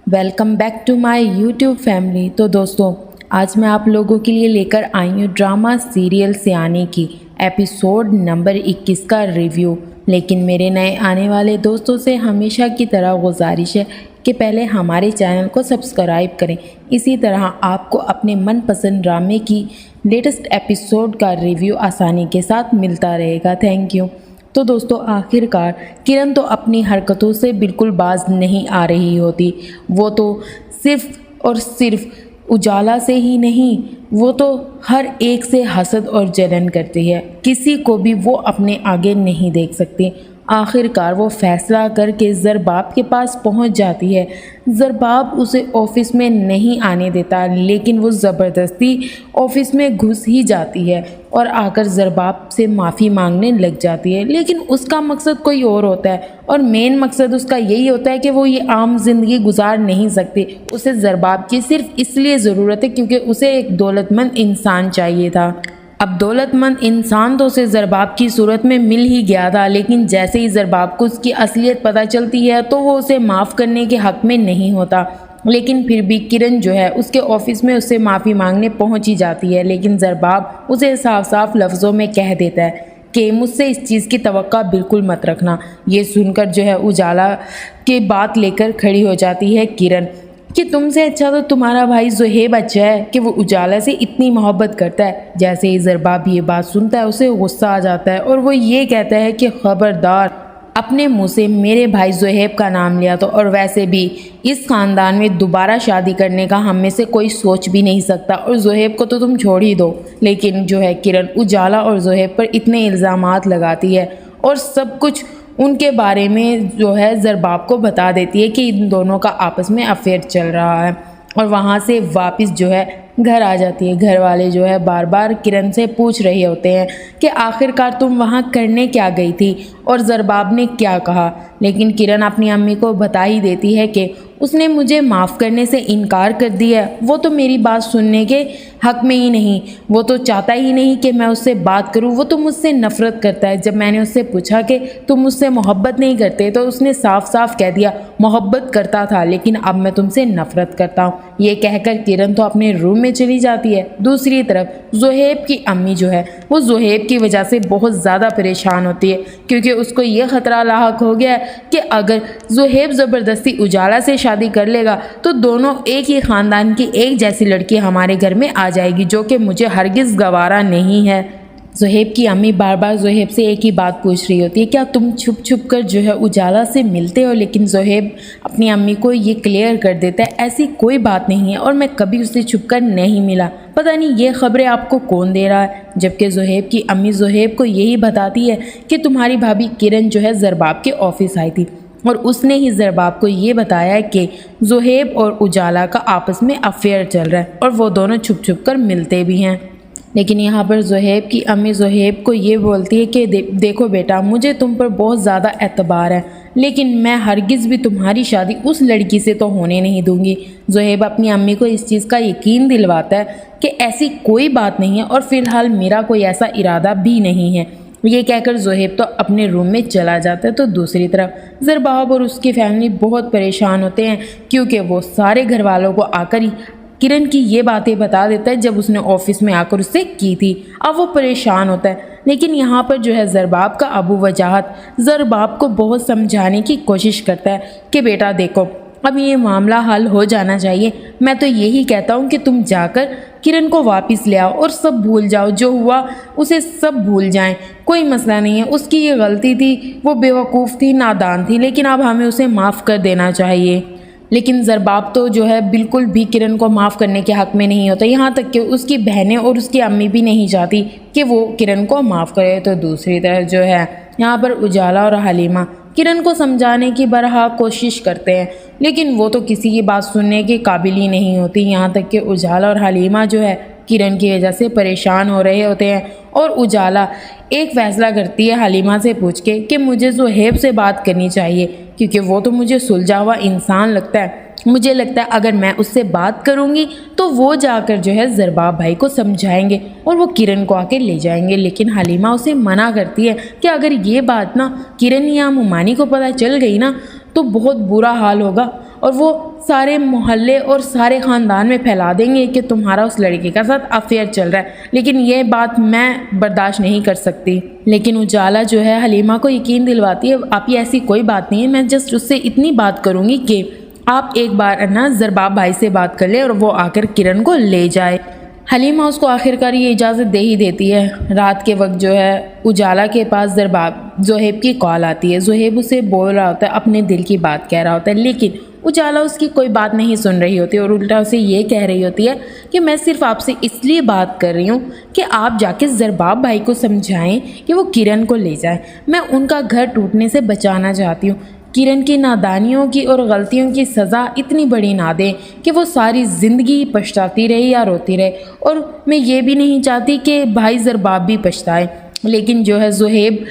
Welcome back to my YouTube family. तो दोस्तों, आज मैं आप लोगों के लिए लेकर आई हूँ ड्रामा सीरियल सियाने की एपिसोड नंबर 21 का रिव्यू। लेकिन मेरे नए आने वाले दोस्तों से हमेशा की तरह गुजारिश है कि पहले हमारे चैनल को सब्सक्राइब करें। इसी तरह आपको अपने मनपसंद ड्रामे की लेटेस्ट एपिसोड का रिव्यू आसानी के साथ मिलता रहेगा। Thank you. तो दोस्तों, आखिरकार किरण तो अपनी हरकतों से बिल्कुल बाज नहीं आ रही होती। वो तो सिर्फ और सिर्फ उजाला से ही नहीं, वो तो हर एक से हसद और जलन करती है। किसी को भी वो अपने आगे नहीं देख सकती। आखिरकार वो फैसला करके ज़रबाब के पास पहुंच जाती है। ज़रबाब उसे ऑफिस में नहीं आने देता, लेकिन वो ज़बरदस्ती ऑफिस में घुस ही जाती है और आकर ज़रबाब से माफ़ी मांगने लग जाती है। लेकिन उसका मकसद कोई और होता है और मेन मकसद उसका यही होता है कि वो ये आम ज़िंदगी गुजार नहीं सकती। उसे ज़रबाब की सिर्फ इसलिए ज़रूरत है क्योंकि उसे एक दौलतमंद इंसान चाहिए था। अब दौलतमंद इंसान तो उसे ज़रबाब की सूरत में मिल ही गया था, लेकिन जैसे ही ज़रबाब को उसकी असलियत पता चलती है तो वो उसे माफ़ करने के हक़ में नहीं होता। लेकिन फिर भी किरण जो है उसके ऑफिस में उससे माफ़ी मांगने पहुंच ही जाती है, लेकिन ज़रबाब उसे साफ साफ लफ्ज़ों में कह देता है कि मुझसे इस चीज़ की तवक्का बिल्कुल मत रखना। ये सुनकर जो है उजाला की बात लेकर खड़ी हो जाती है किरण कि तुमसे अच्छा तो तुम्हारा भाई ज़ुहैब अच्छा है कि वो उजाला से इतनी मोहब्बत करता है। जैसे ही ज़रबाब ये बात सुनता है उसे गुस्सा आ जाता है और वो ये कहता है कि खबरदार, अपने मुंह से मेरे भाई ज़ुहैब का नाम लिया तो, और वैसे भी इस ख़ानदान में दोबारा शादी करने का हम में से कोई सोच भी नहीं सकता, और ज़ुहैब को तो तुम छोड़ ही दो। लेकिन जो है किरण उजाला और ज़ुहैब पर इतने इल्ज़ामात लगाती है और सब कुछ उनके बारे में जो है ज़रबाब को बता देती है कि इन दोनों का आपस में अफेयर चल रहा है। और वहाँ से वापस जो है घर आ जाती है। घर वाले जो है बार बार किरण से पूछ रहे होते हैं कि आखिरकार तुम वहाँ करने क्या गई थी और ज़रबाब ने क्या कहा। लेकिन किरण अपनी अम्मी को बता ही देती है कि उसने मुझे माफ़ करने से इनकार कर दिया है। वो तो मेरी बात सुनने के हक़ में ही नहीं, वो तो चाहता ही नहीं कि मैं उससे बात करूं। वो तो मुझसे नफ़रत करता है। जब मैंने उससे पूछा कि तुम मुझसे मोहब्बत नहीं करते, तो उसने साफ साफ कह दिया मोहब्बत करता था, लेकिन अब मैं तुमसे नफ़रत करता हूँ। ये कहकर किरण तो अपने रूम में चली जाती है। दूसरी तरफ ज़ुहैब की अम्मी जो है वो ज़ुहैब की वजह से बहुत ज़्यादा परेशान होती है, क्योंकि उसको ये ख़तरा लाहक हो गया है कि अगर ज़ुहैब ज़बरदस्ती उजाला से शादी कर लेगा तो दोनों एक ही ख़ानदान की एक जैसी लड़की हमारे घर में आ जाएगी, जो कि मुझे हरगिज़ गवारा नहीं है। ज़ुहैब की अम्मी बार बार ज़ुहैब से एक ही बात पूछ रही होती है, क्या तुम छुप छुप कर जो है उजाला से मिलते हो? लेकिन ज़ुहैब अपनी अम्मी को ये क्लियर कर देता है ऐसी कोई बात नहीं है और मैं कभी उससे छुप कर नहीं मिला। पता नहीं ये खबरें आपको कौन दे रहा है। जबकि ज़ुहैब की अम्मी ज़ुहैब को यही बताती है कि तुम्हारी भाभी किरण जो है ज़रबाब के ऑफिस आई थी और उसने ही ज़रबाब को ये बताया कि ज़ुहैब और उजाला का आपस में अफेयर चल रहा है और वो दोनों छुप छुप कर मिलते भी हैं। लेकिन यहाँ पर ज़ुहैब की अम्मी ज़ुहैब को ये बोलती है कि देखो बेटा, मुझे तुम पर बहुत ज़्यादा एतबार है, लेकिन मैं हरगिज़ भी तुम्हारी शादी उस लड़की से तो होने नहीं दूंगी। ज़ुहैब अपनी अम्मी को इस चीज़ का यकीन दिलवाता है कि ऐसी कोई बात नहीं है और फ़िलहाल मेरा कोई ऐसा इरादा भी नहीं है। ये कहकर ज़ुहैब तो अपने रूम में चला जाता है। तो दूसरी तरफ ज़रबाब और उसकी फैमिली बहुत परेशान होते हैं, क्योंकि वो सारे घर वालों को आकर ही किरण की ये बातें बता देता है जब उसने ऑफिस में आकर उससे की थी। अब वो परेशान होता है। लेकिन यहाँ पर जो है ज़रबाब का अबू वजाहत ज़रबाब को बहुत समझाने की कोशिश करता है कि बेटा देखो, अब ये मामला हल हो जाना चाहिए। मैं तो यही कहता हूँ कि तुम जाकर किरण को वापस ले आओ और सब भूल जाओ, जो हुआ उसे सब भूल जाएं। कोई मसला नहीं है, उसकी ये गलती थी, वो बेवकूफ़ थी, नादान थी, लेकिन अब हमें उसे माफ़ कर देना चाहिए। लेकिन ज़रबाब तो जो है बिल्कुल भी किरण को माफ़ करने के हक़ में नहीं होता। यहाँ तक कि उसकी बहनें और उसकी अम्मी भी नहीं चाहती कि वो किरण को माफ़ करे। तो दूसरी तरफ जो है यहाँ पर उजाला और हलीमा किरण को समझाने की बरहा कोशिश करते हैं, लेकिन वो तो किसी की बात सुनने के काबिल ही नहीं होती। यहाँ तक कि उजाला और हलीमा जो है किरण की वजह से परेशान हो रहे होते हैं और उजाला एक फ़ैसला करती है हलीमा से पूछ के कि मुझे ज़ुहैब से बात करनी चाहिए, क्योंकि वो तो मुझे सुलझा हुआ इंसान लगता है। मुझे लगता है अगर मैं उससे बात करूंगी तो वो जाकर जो है ज़रबाब भाई को समझाएंगे और वो किरण को आके ले जाएंगे। लेकिन हलीमा उसे मना करती है कि अगर ये बात ना किरण या मुमानी को पता चल गई ना तो बहुत बुरा हाल होगा और वो सारे मोहल्ले और सारे ख़ानदान में फैला देंगे कि तुम्हारा उस लड़के के साथ अफेयर चल रहा है, लेकिन ये बात मैं बर्दाश्त नहीं कर सकती। लेकिन उजाला जो है हलीमा को यकीन दिलवाती है, आप ये ऐसी कोई बात नहीं है, मैं जस्ट उससे इतनी बात करूँगी कि आप एक बार ना ज़रबाब भाई से बात कर ले और वो आकर किरण को ले जाए। हलीमा उसको आखिरकार ये इजाज़त दे ही देती है। रात के वक्त जो है उजाला के पास ज़ुहैब की कॉल आती है। ज़ुहैब उसे बोल रहा होता है, अपने दिल की बात कह रहा होता है, लेकिन उजाला उसकी कोई बात नहीं सुन रही होती और उल्टा उसे ये कह रही होती है कि मैं सिर्फ आपसे इसलिए बात कर रही हूँ कि आप जाके ज़रबाब भाई को समझाएं कि वो किरण को ले जाए। मैं उनका घर टूटने से बचाना चाहती हूँ। किरण की नादानियों की और गलतियों की सज़ा इतनी बड़ी ना दें कि वो सारी ज़िंदगी पछताती रहे या रोती रहे, और मैं ये भी नहीं चाहती कि भाई ज़रबाब भी पछताए। लेकिन जो है ज़ुहैब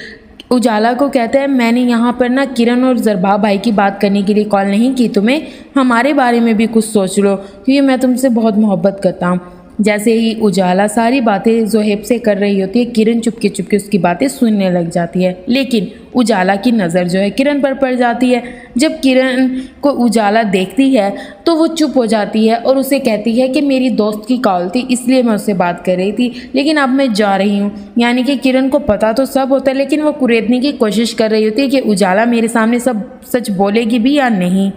उजाला को कहता है, मैंने यहाँ पर ना किरण और ज़रबाब भाई की बात करने के लिए कॉल नहीं की तुम्हें, हमारे बारे में भी कुछ सोच लो क्योंकि मैं तुमसे बहुत मोहब्बत करता हूँ। जैसे ही उजाला सारी बातें ज़ुहैब से कर रही होती है, किरण चुपके चुपके उसकी बातें सुनने लग जाती है। लेकिन उजाला की नज़र जो है किरण पर पड़ जाती है। जब किरण को उजाला देखती है तो वो चुप हो जाती है और उसे कहती है कि मेरी दोस्त की कॉल थी इसलिए मैं उससे बात कर रही थी, लेकिन अब मैं जा रही हूँ। यानी कि किरण को पता तो सब होता है, लेकिन वो कुरेदने की कोशिश कर रही होती है कि उजाला मेरे सामने सब सच बोलेगी भी या नहीं।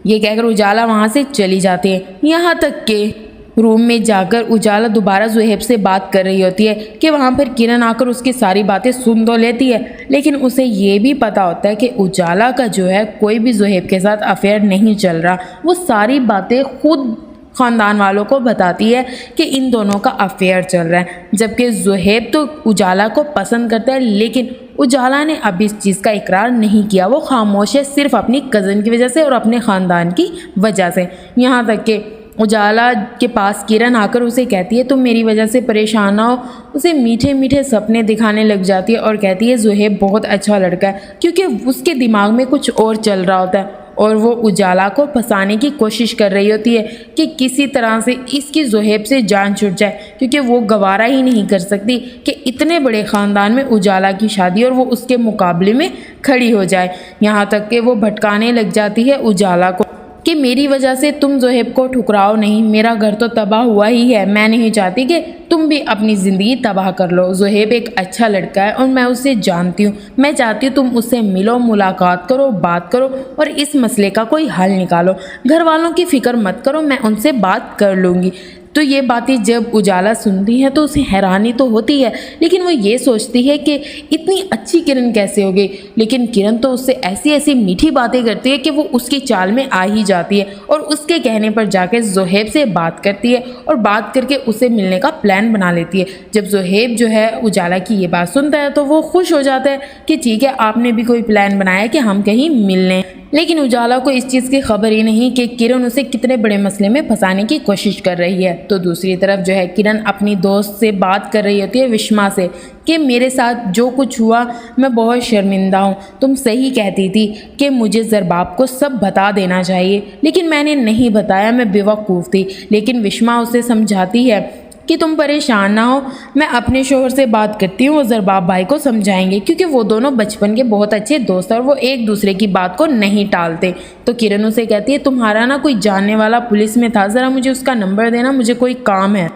ये कहकर उजाला वहाँ से चली जाती है। यहाँ तक कि रूम में जाकर उजाला दोबारा ज़ुहैब से बात कर रही होती है कि वहाँ पर किरण आकर उसकी सारी बातें सुन तो लेती है, लेकिन उसे ये भी पता होता है कि उजाला का जो है कोई भी ज़ुहैब के साथ अफेयर नहीं चल रहा। वो सारी बातें खुद ख़ानदान वालों को बताती है कि इन दोनों का अफेयर चल रहा है, जबकि ज़ुहैब तो उजाला को पसंद करता है, लेकिन उजाला ने अभी इस चीज़ का इकरार नहीं किया। वो खामोश है सिर्फ अपनी कज़न की वजह से और अपने ख़ानदान की वजह से। यहाँ तक कि उजाला के पास किरण आकर उसे कहती है तुम मेरी वजह से परेशान ना हो। उसे मीठे मीठे सपने दिखाने लग जाती है और कहती है ज़ुहैब बहुत अच्छा लड़का है, क्योंकि उसके दिमाग में कुछ और चल रहा होता है और वो उजाला को फंसाने की कोशिश कर रही होती है कि किसी तरह से इसकी ज़ुहैब से जान छूट जाए, क्योंकि वो गवारा ही नहीं कर सकती कि इतने बड़े ख़ानदान में उजाला की शादी और वो उसके मुकाबले में खड़ी हो जाए। यहाँ तक कि वो भटकाने लग जाती है उजाला को कि मेरी वजह से तुम ज़ुहैब को ठुकराओ नहीं, मेरा घर तो तबाह हुआ ही है, मैं नहीं चाहती कि तुम भी अपनी ज़िंदगी तबाह कर लो। ज़ुहैब एक अच्छा लड़का है और मैं उसे जानती हूँ, मैं चाहती हूँ तुम उससे मिलो, मुलाकात करो, बात करो और इस मसले का कोई हल निकालो। घर वालों की फ़िक्र मत करो, मैं उनसे बात कर लूँगी। तो ये बातें जब उजाला सुनती है तो उसे हैरानी तो होती है, लेकिन वो ये सोचती है कि इतनी अच्छी किरण कैसे हो गई। लेकिन किरण तो उससे ऐसी ऐसी मीठी बातें करती है कि वो उसकी चाल में आ ही जाती है और उसके कहने पर जाकर ज़ुहैब से बात करती है और बात करके उसे मिलने का प्लान बना लेती है। जब ज़ुहैब जो है उजाला की ये बात सुनता है तो वो खुश हो जाता है कि ठीक है, आपने भी कोई प्लान बनाया कि हम कहीं मिल लें। लेकिन उजाला को इस चीज़ की खबर ही नहीं कि किरण उसे कितने बड़े मसले में फंसाने की कोशिश कर रही है। तो दूसरी तरफ जो है किरण अपनी दोस्त से बात कर रही होती है, विश्मा से, कि मेरे साथ जो कुछ हुआ मैं बहुत शर्मिंदा हूँ। तुम सही कहती थी कि मुझे ज़रबाब को सब बता देना चाहिए, लेकिन मैंने नहीं बताया, मैं बेवकूफ़ थी। लेकिन विश्मा उसे समझाती है कि तुम परेशान ना हो, मैं अपने शोहर से बात करती हूँ, वो ज़रबाब भाई को समझाएंगे, क्योंकि वो दोनों बचपन के बहुत अच्छे दोस्त हैं और वो एक दूसरे की बात को नहीं टालते। तो किरण उसे कहती है तुम्हारा ना कोई जानने वाला पुलिस में था, ज़रा मुझे उसका नंबर देना, मुझे कोई काम है।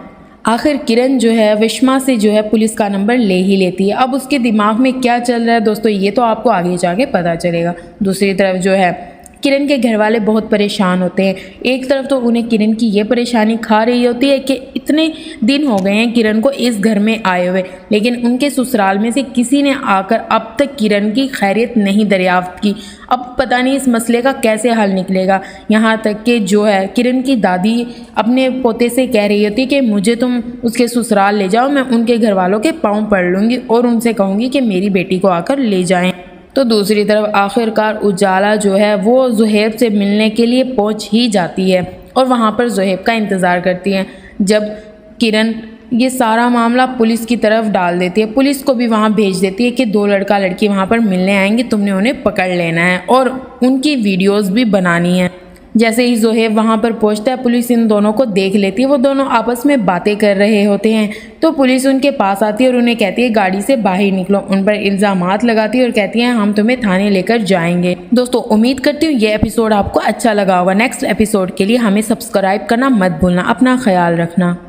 आखिर किरण जो है विश्मा से जो है पुलिस का नंबर ले ही लेती है। अब उसके दिमाग में क्या चल रहा है दोस्तों, ये तो आपको आगे जाके पता चलेगा। दूसरी तरफ जो है किरण के घर वाले बहुत परेशान होते हैं। एक तरफ तो उन्हें किरण की ये परेशानी खा रही होती है कि इतने दिन हो गए हैं किरण को इस घर में आए हुए, लेकिन उनके ससुराल में से किसी ने आकर अब तक किरण की खैरियत नहीं दरियाफ्त की। अब पता नहीं इस मसले का कैसे हल निकलेगा। यहाँ तक कि जो है किरण की दादी अपने पोते से कह रही होती है कि मुझे तुम उसके ससुराल ले जाओ, मैं उनके घर वालों के पाँव पड़ लूँगी और उनसे कहूँगी कि मेरी बेटी को आकर ले जाएँ। तो दूसरी तरफ आखिरकार उजाला जो है वो ज़ुहैब से मिलने के लिए पहुंच ही जाती है और वहां पर ज़ुहैब का इंतज़ार करती है। जब किरण ये सारा मामला पुलिस की तरफ डाल देती है, पुलिस को भी वहां भेज देती है कि 2 लड़का लड़की वहां पर मिलने आएंगे, तुमने उन्हें पकड़ लेना है और उनकी वीडियोस भी बनानी है। जैसे ही जोहेब वहाँ पर पहुँचता है पुलिस इन दोनों को देख लेती है। वो दोनों आपस में बातें कर रहे होते हैं तो पुलिस उनके पास आती है और उन्हें कहती है गाड़ी से बाहर निकलो। उन पर इल्ज़ामात लगाती है और कहती है हम तुम्हें थाने लेकर जाएंगे। दोस्तों उम्मीद करती हूँ ये एपिसोड आपको अच्छा लगा होगा। नेक्स्ट एपिसोड के लिए हमें सब्सक्राइब करना मत भूलना। अपना ख्याल रखना।